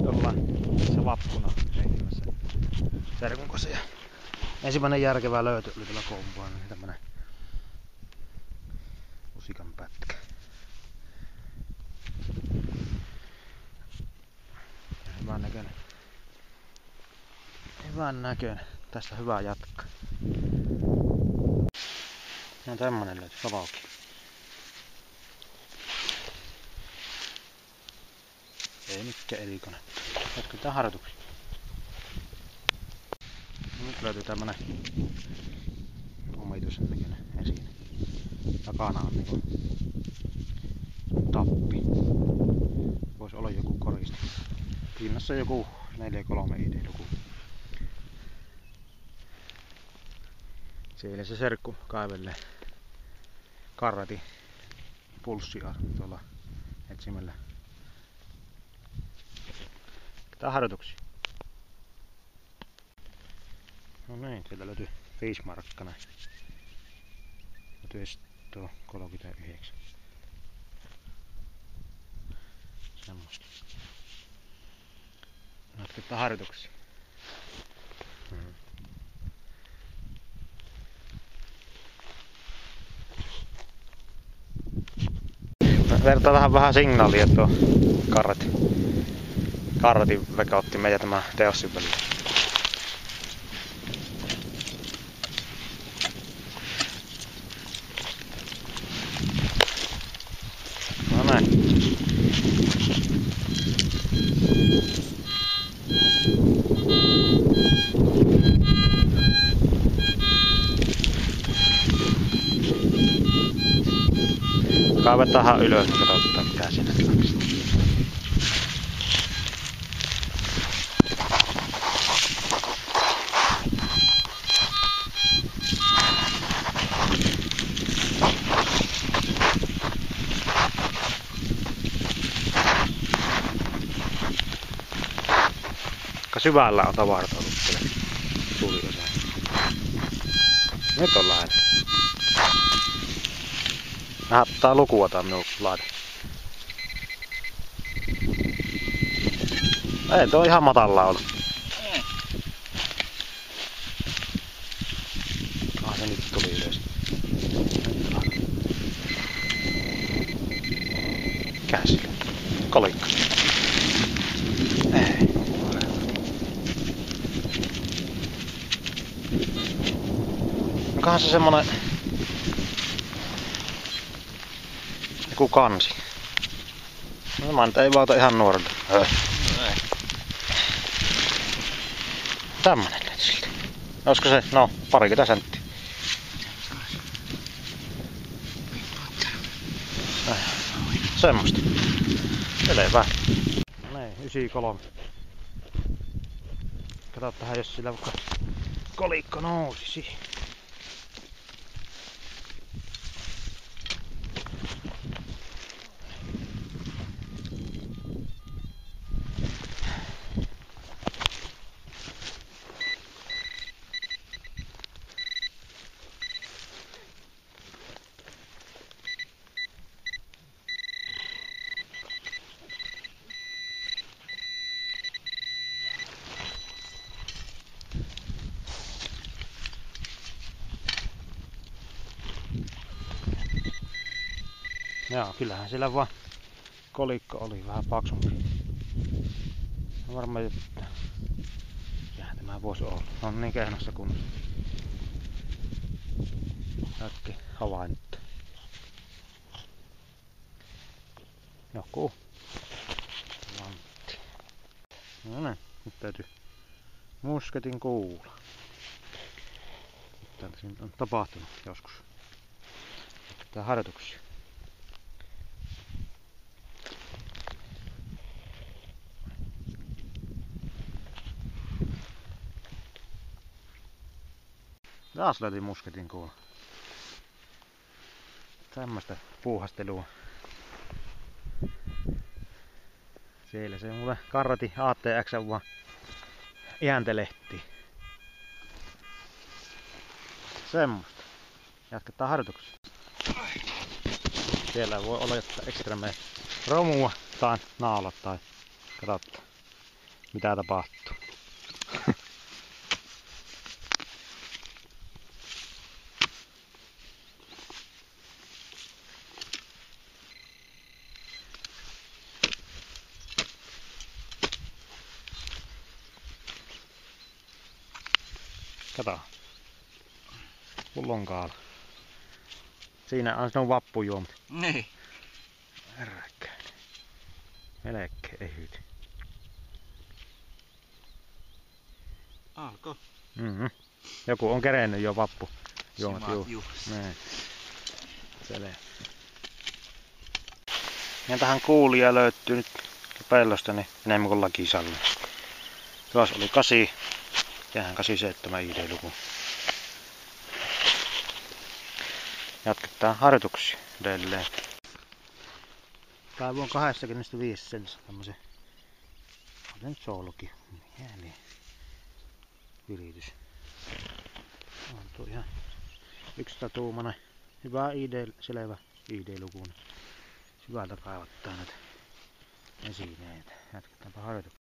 Ollaan tässä vappuna heittämässä serkun kanssa. Ensimmäinen järkevä löytö oli tuolla Kompoilla, niin tämmönen lusikan pätkä. Hyvän näköinen. Hyvän näköinen. Tästä hyvä jatkaa. No tämmönen löytyi savauki. Ei mikään erikoinen. Jatketaan harjoituksia. Nyt löytyy tämmönen omituisen näköinen esine. Takana on niinku tappi. Voisi olla joku koriste. Pinnassa joku 4-3 ID joku. Siellä se serkku kaivelee karrati pulssia tuolla etsimellä. Tää harjoituksia. No niin, sieltä löytyy 5 markkana. Löytyy tuo 39. Semmosta. Jatketaan harjoituksia. Vertaillaan vähän signaalia tuo karratin vekautti meidän tämä Deossin välillä. No näin. Kaivetaan ylös, niin katsotaan mitä siinä on. Aika syvällä on tavarat ollut kyllä. Suuri osa. Nyt on lähellä. Näyttää lukua tää minun laite. Ei tuo ihan matalla ollut. Se nyt tuli ylös. Käsillä. Kolikka. Ei. Onkohan se semmonen joku kansi. No mä nyt ei vauta ihan nuorelta. Tämmönen nyt siltä. Olisiko se, no, 20 senttiä. Semmosta. Selvä. No niin, 93. Katsotaan jos sillä vaikka kolikko nousisi. Joo, kyllähän sillä vaan kolikko oli vähän paksumpi. Varmaan että mikähän tämä voisi olla. On niin kehnossa kunnossa. Kaikki havainto. Joku lantti. No niin, nyt täytyy musketin kuula. Mitä tässä nyt on tapahtunut joskus. Tää harjoituksia. Taas löytiin musketin kuula. Tämmöstä puuhastelua. Siellä se mulle karrati ATX vaan iäntelehti. Semmosta. Jatketaan harjoituksia. Siellä voi olla jotain ekstremejä romua tai naulat tai Katsotaan, mitä tapahtuu. Kato. Pullonkaala. Siinä on sinun vappujuomat. Niin. Herrakkäin. Melkein ehyt. Alko. Joku on kerennyt jo vappujuomat. Näin. Selvä. Ja tähän kuulija löytyy nyt pellosta niin enemmän kuin Lakisalle. Tuossa oli 8. Tähän 87 ID-luku. Jatketaan harjoituksia edelleen. Kaivu on 25 sentissä tämmösen. Otan nyt soolokin. Mieli. Ylitys. On tuo ihan 100-tuumainen. Hyvä selvä ID-luku. Syvältä kaivattaa näitä esineitä. Jatketaanpa harjoituksia.